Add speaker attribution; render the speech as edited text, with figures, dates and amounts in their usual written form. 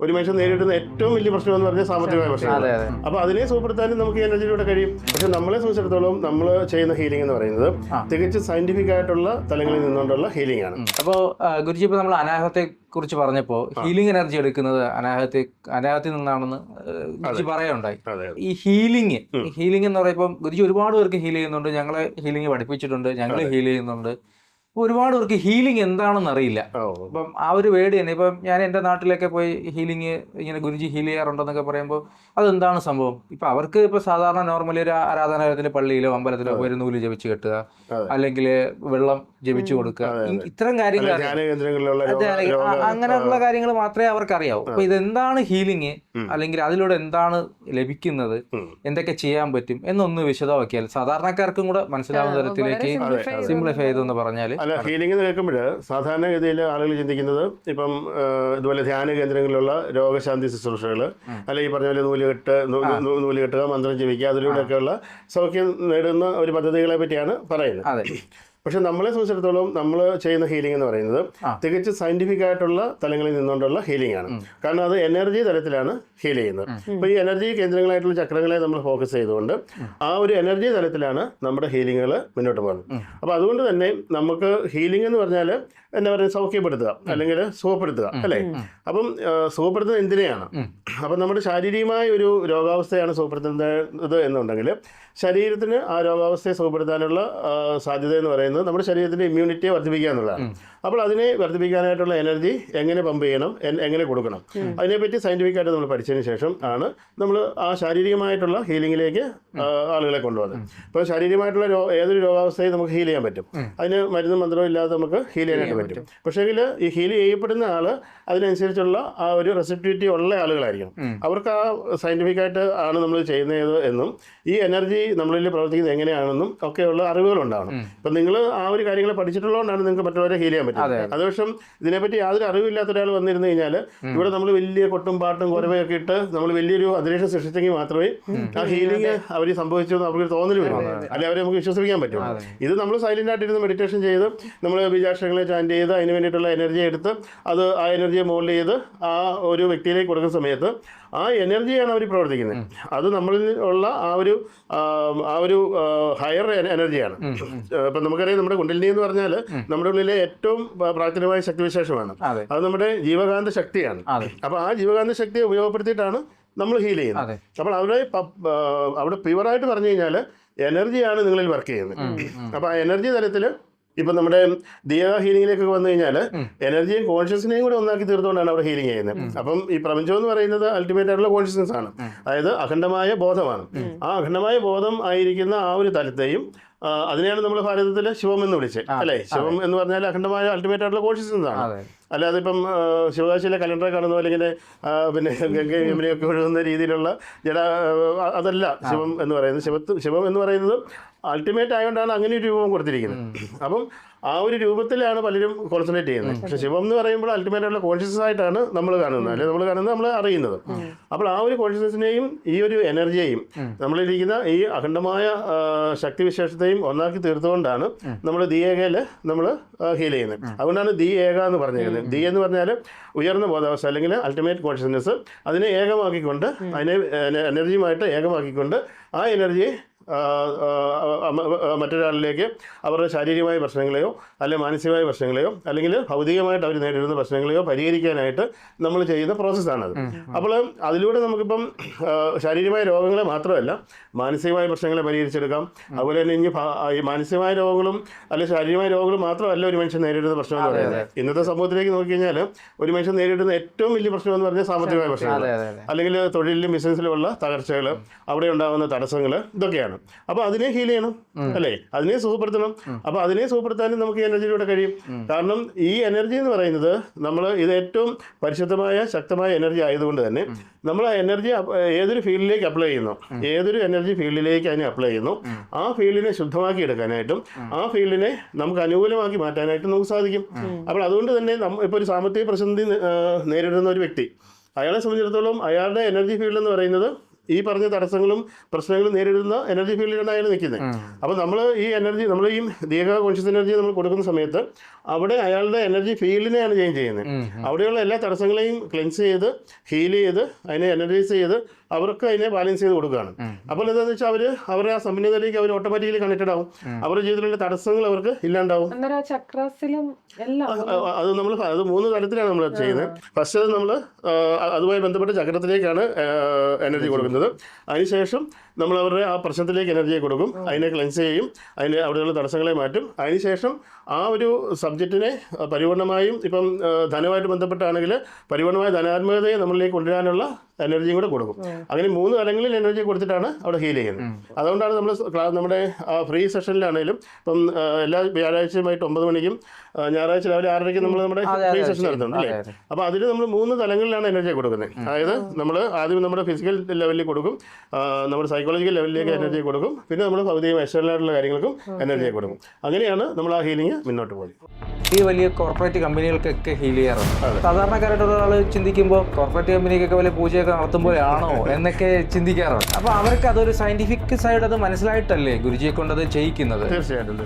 Speaker 1: ഒരു മനുഷ്യൻ നേരിടുന്ന ഏറ്റവും വലിയ പ്രശ്നം എന്ന് പറഞ്ഞാൽ സാമ്പത്തികമായ പ്രശ്നമാണ്. അപ്പോൾ അതിനെ സുഖപ്പെടുത്താനും നമുക്ക് ഈ എനർജിയിലൂടെ കഴിയും. പക്ഷെ നമ്മളെ സംബന്ധിച്ചിടത്തോളം നമ്മൾ ചെയ്യുന്ന ഹീലിംഗ് എന്ന് പറയുന്നത് തികച്ചും സയന്റിഫിക് ആയിട്ടുള്ള തലങ്ങളിൽ നിന്നുകൊണ്ടുള്ള ഹീലിംഗ് ആണ്.
Speaker 2: അപ്പോൾ ഗുരുജി, ഇപ്പോൾ നമ്മൾ അനാഹത്തെ കുറിച്ച് പറഞ്ഞപ്പോൾ ഹീലിംഗ് എനർജി എടുക്കുന്നത് അനാഹത്തിൽ നിന്നാണെന്ന് ഗുരുജി പറയുണ്ടായി. ഈ ഹീലിംഗ് എന്ന് പറയുമ്പോൾ ഗുരുജി ഒരുപാട് പേർക്ക് ഹീൽ ചെയ്യുന്നുണ്ട്, ഞങ്ങളെ ഹീലിംഗ് പഠിപ്പിച്ചിട്ടുണ്ട്, ഞങ്ങൾ ഹീൽ ചെയ്യുന്നുണ്ട്. ഒരുപാട് പേർക്ക് ഹീലിംഗ് എന്താണെന്ന് അറിയില്ല. അപ്പം ആ ഒരു വേർഡ് തന്നെ, ഇപ്പം ഞാൻ എൻ്റെ നാട്ടിലൊക്കെ പോയി ഹീലിംഗ് ഇങ്ങനെ ഗുരുജി ഹീൽ ചെയ്യാറുണ്ടെന്നൊക്കെ പറയുമ്പോൾ അതെന്താണ് സംഭവം? ഇപ്പം അവർക്ക് ഇപ്പോൾ സാധാരണ നോർമലി ഒരു ആരാധനാലയത്തിൽ പള്ളിയിലോ അമ്പലത്തിലോ പോയി നൂല് ജപിച്ച് കെട്ടുക, അല്ലെങ്കിൽ വെള്ളം ജപിച്ചു കൊടുക്കുക, ഇത്തരം കാര്യങ്ങൾ, അങ്ങനെയുള്ള കാര്യങ്ങൾ മാത്രമേ അവർക്ക് അറിയാവൂ. അപ്പൊ ഇതെന്താണ് ഹീലിംഗ്, അല്ലെങ്കിൽ അതിലൂടെ എന്താണ് ലഭിക്കുന്നത്, എന്തൊക്കെ ചെയ്യാൻ പറ്റും എന്നൊന്ന് വിശദമാക്കിയാൽ സാധാരണക്കാർക്കും കൂടെ മനസ്സിലാവുന്ന തരത്തിലേക്ക് സിംപ്ലിഫൈ ചെയ്തെന്ന് പറഞ്ഞാൽ.
Speaker 1: അല്ല, ഹീലിംഗ് കേൾക്കുമ്പോൾ സാധാരണഗതിയിൽ ആളുകൾ ചിന്തിക്കുന്നത് ഇപ്പം ഇതുപോലെ ധ്യാന കേന്ദ്രങ്ങളിലുള്ള രോഗശാന്തി ശുശ്രൂഷകൾ, അല്ലെങ്കിൽ ഈ പറഞ്ഞ പോലെ നൂല് കെട്ടുക, മന്ത്രം ജപിക്കുക, അതിലൂടെയൊക്കെയുള്ള സൗഖ്യം നേടുന്ന ഒരു പദ്ധതികളെ പറ്റിയാണ് പറയുന്നത്. പക്ഷെ നമ്മളെ സംബന്ധിച്ചിടത്തോളം നമ്മൾ ചെയ്യുന്ന ഹീലിംഗ് എന്ന് പറയുന്നത് തികച്ചും സയന്റിഫിക് ആയിട്ടുള്ള തലങ്ങളിൽ നിന്നുകൊണ്ടുള്ള ഹീലിംഗ് ആണ്. കാരണം അത് എനർജി തലത്തിലാണ് ഹീൽ ചെയ്യുന്നത്. അപ്പോൾ ഈ എനർജി കേന്ദ്രങ്ങളായിട്ടുള്ള ചക്രങ്ങളെ നമ്മൾ ഫോക്കസ് ചെയ്തുകൊണ്ട് ആ ഒരു എനർജി തലത്തിലാണ് നമ്മുടെ ഹീലിങ്ങുകൾ മുന്നോട്ട് പോകുന്നത്. അപ്പോൾ അതുകൊണ്ട് തന്നെ നമുക്ക് ഹീലിംഗ് എന്ന് പറഞ്ഞാൽ എന്താ പറയുക, സൗഖ്യപ്പെടുത്തുക അല്ലെങ്കിൽ സുഖപ്പെടുത്തുക, അല്ലേ? അപ്പം സുഖപ്പെടുത്തുന്നത് എന്തിനെയാണ്? അപ്പം നമ്മുടെ ശാരീരികമായ ഒരു രോഗാവസ്ഥയാണ് സുഖപ്പെടുത്തുന്നത് എന്നുണ്ടെങ്കിൽ ശരീരത്തിന് ആ രോഗാവസ്ഥയെ സുഖപ്പെടുത്താനുള്ള സാധ്യത എന്ന് പറയുന്നത് നമ്മുടെ ശരീരത്തിൻ്റെ ഇമ്മ്യൂണിറ്റിയെ വർദ്ധിപ്പിക്കുക എന്നുള്ളതാണ്. അപ്പോൾ അതിനെ വർദ്ധിപ്പിക്കാനായിട്ടുള്ള എനർജി എങ്ങനെ പമ്പ് ചെയ്യണം, എങ്ങനെ കൊടുക്കണം, അതിനെപ്പറ്റി സയൻറ്റിഫിക്കായിട്ട് നമ്മൾ പഠിച്ചതിന് ശേഷം ആണ് നമ്മൾ ആ ശാരീരികമായിട്ടുള്ള ഹീലിങ്ങിലേക്ക് ആളുകളെ കൊണ്ടുപോകുന്നത്. ഇപ്പോൾ ശാരീരികമായിട്ടുള്ള ഏതൊരു രോഗാവസ്ഥയും നമുക്ക് ഹീൽ ചെയ്യാൻ പറ്റും. അതിന് മരുന്നും മന്ത്രവും ഇല്ലാതെ നമുക്ക് ഹീൽ ചെയ്യാനായിട്ട് പറ്റും. പക്ഷേങ്കിൽ ഈ ഹീൽ ചെയ്യപ്പെടുന്ന ആൾ അതിനനുസരിച്ചുള്ള ആ ഒരു റെസിപ്റ്റിവിറ്റി ഉള്ള ആളുകളായിരിക്കണം. അവർക്ക് ആ സയൻറ്റിഫിക്കായിട്ട് ആണ് നമ്മൾ ചെയ്യുന്നത് എന്നും ഈ എനർജി നമ്മളിൽ പ്രവർത്തിക്കുന്നത് എങ്ങനെയാണെന്നും ഒക്കെയുള്ള അറിവുകളുണ്ടാവണം. ഇപ്പം നിങ്ങൾ ആ ഒരു കാര്യങ്ങൾ പഠിച്ചിട്ടുള്ളതുകൊണ്ടാണ് നിങ്ങൾക്ക് മറ്റുള്ളവരെ ഹീൽ ചെയ്യാൻ പറ്റും. അതുപക്ഷം ഇതിനെപ്പറ്റി യാതൊരു അറിവില്ലാത്ത ഒരാൾ വന്നിരുന്നു കഴിഞ്ഞാൽ ഇവിടെ നമ്മൾ വലിയ കൊട്ടും പാട്ടും കുറവയൊക്കെ ഇട്ട് നമ്മൾ വലിയൊരു അന്തരീക്ഷം സൃഷ്ടിച്ചെങ്കിൽ മാത്രമേ ആ ഹീലിംഗ് അവർ സംഭവിച്ചു അവർക്ക് തോന്നൽ വരും, അല്ലെങ്കിൽ അവരെ നമുക്ക് വിശ്വസിപ്പിക്കാൻ പറ്റും. ഇത് നമ്മൾ സൈലന്റ് ആയിട്ടിരുന്ന് മെഡിറ്റേഷൻ ചെയ്ത് നമ്മൾ ബീജാക്ഷരങ്ങളെ ചാൻറ്റ് ചെയ്ത് അതിന് വേണ്ടിയിട്ടുള്ള എനർജി എടുത്ത് അത് ആ എനർജിയെ മോൾഡ് ചെയ്ത് ആ ഒരു വ്യക്തിയിലേക്ക് കൊടുക്കുന്ന സമയത്ത് ആ എനർജിയാണ് അവർ പ്രവർത്തിക്കുന്നത്. അത് നമ്മളിൽ ഉള്ള ആ ഒരു ഹയർ എനർജിയാണ്. ഇപ്പം നമുക്കറിയാം, നമ്മുടെ കുണ്ടലിനി എന്ന് പറഞ്ഞാൽ നമ്മുടെ ഉള്ളിലെ ഏറ്റവും പ്രാചീനമായ ശക്തിവിശേഷമാണ്. അത് നമ്മുടെ ജീവകാന്ത ശക്തിയാണ്. അപ്പോൾ ആ ജീവകാന്ത ശക്തിയെ ഉപയോഗപ്പെടുത്തിയിട്ടാണ് നമ്മൾ ഹീൽ ചെയ്യുന്നത്. അപ്പോൾ അവിടെ പ്യുവറായിട്ട് പറഞ്ഞു കഴിഞ്ഞാൽ എനർജിയാണ് നിങ്ങളിൽ വർക്ക് ചെയ്യുന്നത്. അപ്പോൾ ആ എനർജി തലത്തിൽ ഇപ്പം നമ്മുടെ ദിയ ഹീലിംഗിലേക്കൊക്കെ വന്നു കഴിഞ്ഞാൽ എനർജിയും കോൺഷ്യസിനെയും കൂടെ ഒന്നാക്കി തീർത്തുകൊണ്ടാണ് അവിടെ ഹീലിംഗ് ചെയ്യുന്നത്. അപ്പം ഈ പ്രപഞ്ചം എന്ന് പറയുന്നത് അൾട്ടിമേറ്റ് ആയിട്ടുള്ള കോൺഷ്യസ്നസ് ആണ്, അതായത് അഖണ്ഡമായ ബോധമാണ്. ആ അഖണ്ഡമായ ബോധം ആയിരിക്കുന്ന ആ ഒരു തലത്തെയും അതിനെയാണ് നമ്മൾ ഭാരതത്തിൽ ശിവം എന്ന് വിളിച്ചത്, അല്ലേ? ശിവം എന്ന് പറഞ്ഞാൽ അഖണ്ഡമായ അൾട്ടിമേറ്റ് ആയിട്ടുള്ള കോൺഷ്യസ്നസ് ആണ്. അല്ലാതെ ഇപ്പം ശിവകാശിയിലെ കലണ്ടറെ കാണുന്ന പോലെ ഇങ്ങനെ പിന്നെ ഗംഗയും യമുനയൊക്കെ ഒഴുകുന്ന രീതിയിലുള്ള അതല്ല ശിവം എന്ന് പറയുന്നത്. ശിവം എന്ന് പറയുന്നത് അൾട്ടിമേറ്റ് ആയതുകൊണ്ടാണ് അങ്ങനെ ഒരു രൂപം കൊടുത്തിരിക്കുന്നത്. അപ്പം ആ ഒരു രൂപത്തിലാണ് പലരും കോൺസെൻട്രേറ്റ് ചെയ്യുന്നത്. പക്ഷെ ശിവം എന്ന് പറയുമ്പോൾ അൾട്ടിമേറ്റ് ആയിട്ടുള്ള കോൺഷ്യസ് ആയിട്ടാണ് നമ്മൾ കാണുന്നത്, അല്ലെങ്കിൽ നമ്മൾ കാണുന്നത് നമ്മൾ അറിയുന്നത്. അപ്പോൾ ആ ഒരു കോൺഷ്യസ്നെസ്സിനെയും ഈ ഒരു എനർജിയെയും നമ്മളിരിക്കുന്ന ഈ അഖണ്ഡമായ ശക്തിവിശേഷത്തെയും ഒന്നാക്കി തീർത്തുകൊണ്ടാണ് നമ്മൾ ദിയേകയിൽ നമ്മൾ ഹീൽ ചെയ്യുന്നത്. അതുകൊണ്ടാണ് ദി ഏക എന്ന് പറഞ്ഞിരിക്കുന്നത്. ദി എന്ന് പറഞ്ഞാൽ ഉയർന്ന ബോധാവസ്ഥ അല്ലെങ്കിൽ അൾട്ടിമേറ്റ് കോൺഷ്യസ്നെസ്. അതിനെ ഏകമാക്കിക്കൊണ്ട്, അതിനെ എനർജിയുമായിട്ട് ഏകമാക്കിക്കൊണ്ട് ആ എനർജിയെ മറ്റൊരാളിലേക്ക് അവരുടെ ശാരീരികമായ പ്രശ്നങ്ങളെയോ അല്ലെങ്കിൽ മാനസികമായ പ്രശ്നങ്ങളെയോ അല്ലെങ്കിൽ ഭൗതികമായിട്ട് അവർ നേരിടുന്ന പ്രശ്നങ്ങളെയോ പരിഹരിക്കാനായിട്ട് നമ്മൾ ചെയ്യുന്ന പ്രോസസ്സാണത്. അപ്പോൾ അതിലൂടെ നമുക്കിപ്പം ശാരീരികമായ രോഗങ്ങളെ മാത്രമല്ല മാനസികമായ പ്രശ്നങ്ങളെ പരിഹരിച്ചെടുക്കാം. അതുപോലെ തന്നെ ഈ മാനസികമായ രോഗങ്ങളും അല്ലെങ്കിൽ ശാരീരികമായ രോഗങ്ങളും മാത്രമല്ല ഒരു മനുഷ്യൻ നേരിടുന്ന പ്രശ്നം എന്ന് പറയുന്നത്. ഇന്നത്തെ സമൂഹത്തിലേക്ക് നോക്കിക്കഴിഞ്ഞാൽ ഒരു മനുഷ്യൻ നേരിടുന്ന ഏറ്റവും വലിയ പ്രശ്നം എന്ന് പറഞ്ഞാൽ സാമ്പത്തികമായ പ്രശ്നങ്ങൾ, അല്ലെങ്കിൽ തൊഴിലിലും ബിസിനസ്സിലുമുള്ള തകർച്ചകൾ, അവിടെ ഉണ്ടാകുന്ന തടസ്സങ്ങൾ, ഇതൊക്കെയാണ്. അപ്പോൾ അതിനെ ഹീൽ ചെയ്യണം, അല്ലേ? അതിനെ സുഖപ്പെടുത്തണം. അപ്പോൾ അതിനെ സുഖപ്പെടുത്താനും നമുക്ക് എനർജിയിലൂടെ കഴിയും. കാരണം ഈ എനർജി എന്ന് പറയുന്നത് ഇത് ഏറ്റവും പരിശുദ്ധമായ ശക്തമായ എനർജി ആയതുകൊണ്ട് തന്നെ നമ്മൾ ആ എനർജി ഏതൊരു ഫീൽഡിലേക്ക് അപ്ലൈ ചെയ്യുന്നു, ഏതൊരു എനർജി ഫീൽഡിലേക്ക് അതിനെ അപ്ലൈ ചെയ്യുന്നു, ആ ഫീൽഡിനെ ശുദ്ധമാക്കി എടുക്കാനായിട്ടും ആ ഫീൽഡിനെ നമുക്ക് അനുകൂലമാക്കി മാറ്റാനായിട്ടും നമുക്ക് സാധിക്കും. അപ്പോൾ അതുകൊണ്ട് തന്നെ ഇപ്പോൾ ഒരു സാമ്പത്തിക പ്രതിസന്ധി നേരിടുന്ന ഒരു വ്യക്തി, അയാളെ സംബന്ധിച്ചിടത്തോളം അയാളുടെ എനർജി ഫീൽഡ് എന്ന് പറയുന്നത് ഈ പറഞ്ഞ തടസ്സങ്ങളും പ്രശ്നങ്ങളും നേരിടുന്ന എനർജി ഫീൽഡിലാണ് അയാൾ നിൽക്കുന്നത്. അപ്പോൾ നമ്മൾ ഈ എനർജി, നമ്മൾ ഈ ദീർഘ കോൺഷ്യസ് എനർജി നമ്മൾ കൊടുക്കുന്ന സമയത്ത് അവിടെ അയാളുടെ എനർജി ഫീൽഡിനെയാണ് ചേഞ്ച് ചെയ്യുന്നത്. അവിടെയുള്ള എല്ലാ തടസ്സങ്ങളെയും ക്ലെൻസ് ചെയ്ത് ഹീൽ ചെയ്ത് അതിനെ എനർജൈസ് ചെയ്ത് അവർക്ക് അതിനെ ബാലൻസ് ചെയ്ത് കൊടുക്കുകയാണ്. അപ്പോൾ എന്താണെന്ന് വെച്ചാൽ അവരുടെ ആ സമ്പന്നതയിലേക്ക് അവർ ഓട്ടോമാറ്റിക്കലി കണക്റ്റഡ് ആവും. അവരുടെ ജീവിതത്തിലുള്ള തടസ്സങ്ങൾ അവർക്ക് ഇല്ലാണ്ടാവും. അത് നമ്മൾ അത് 3 തലത്തിലാണ് നമ്മൾ ചെയ്യുന്നത്. ഫസ്റ്റ് നമ്മൾ അതുമായി ബന്ധപ്പെട്ട ചക്രത്തിലേക്കാണ് എനർജി കൊടുക്കുന്നത്. അതിനുശേഷം നമ്മൾ അവരുടെ ആ പ്രശ്നത്തിലേക്ക് എനർജിയെ കൊടുക്കും, അതിനെ ക്ലെൻസ് ചെയ്യും, അതിന് അവിടെയുള്ള തടസ്സങ്ങളെ മാറ്റും. അതിനുശേഷം ആ ഒരു സബ്ജക്റ്റിനെ പരിപൂർണമായും ഇപ്പം ധനമായിട്ട് ബന്ധപ്പെട്ടാണെങ്കിൽ പരിപൂർണമായ ധനാത്മകതയെ നമ്മളിലേക്ക് കൊണ്ടുവരാനുള്ള എനർജിയും കൂടെ കൊടുക്കും. അങ്ങനെ 3 തലങ്ങളിൽ എനർജി കൊടുത്തിട്ടാണ് അവിടെ ഹീൽ ചെയ്യുന്നത്. അതുകൊണ്ടാണ് നമ്മൾ നമ്മുടെ ഫ്രീ സെഷനിലാണെങ്കിലും ഇപ്പം എല്ലാ വ്യാഴാഴ്ചയുമായിട്ട് 9 മണിക്കും ഞായറാഴ്ച രാവിലെ 6:30 നമ്മൾ നമ്മുടെ ഫ്രീ സെഷൻ നടത്തുന്നുണ്ട് അല്ലേ. അപ്പോൾ അതിൽ നമ്മൾ 3 തലങ്ങളിലാണ് എനർജി കൊടുക്കുന്നത്. അതായത് നമ്മൾ ആദ്യം നമ്മുടെ ഫിസിക്കൽ ലെവലിൽ കൊടുക്കും, നമ്മുടെ സൈക്കോളജിക്കൽ ലെവലിലേക്ക് എനർജി കൊടുക്കും, പിന്നെ നമ്മൾ ഭൗതികമായ എക്സ്റ്റേണലായിട്ടുള്ള കാര്യങ്ങൾക്കും എനർജിയെ കൊടുക്കും. അങ്ങനെയാണ് നമ്മൾ ആ ഹീലിംഗ് മുന്നോട്ട് പോകുന്നത്.
Speaker 2: ഈ വലിയ കോർപ്പറേറ്റ് കമ്പനികൾക്കൊക്കെ ഹീൽ ചെയ്യാറുണ്ട്. സാധാരണക്കാരായിട്ടുള്ള ഒരാൾ ചിന്തിക്കുമ്പോൾ കോർപ്പറേറ്റ് കമ്പനിക്കൊക്കെ വലിയ പൂജയൊക്കെ നടത്തുമ്പോഴാണോ എന്നൊക്കെ ചിന്തിക്കാറുണ്ട്. അപ്പോൾ അവർക്ക് അതൊരു സയന്റിഫിക് സൈഡ് അത് മനസ്സിലായിട്ടല്ലേ ഗുരുജിയെ കൊണ്ട് അത് ചെയ്യിക്കുന്നത്?
Speaker 1: തീർച്ചയായിട്ടും.